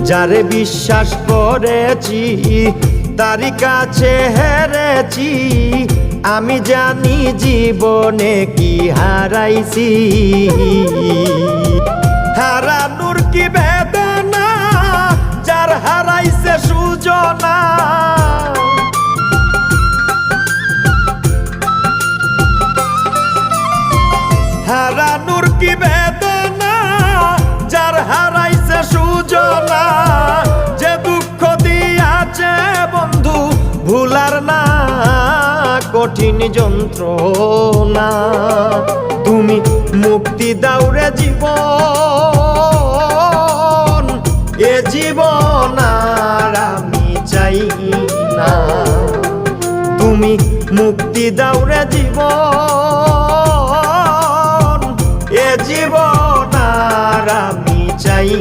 যারে বিশ্বাস করেছি তারি কাছে হেরেছি, আমি জানি জীবনে কি হারাইছি। হারানোর কি বেদনা, যার হারাইছে সুজনা। হারানোর কি বেদনা, যার হারাইছে সুজনা। যে দুঃখ দিয়াছে বন্ধু ভুলার না কঠিন যন্ত্রণা। তুমি মুক্তি দাও রে জীবন, এ জীবন আর আমি চাই না। তুমি মুক্তি দাও রে জীবন, এ জীবন আর আমি চাই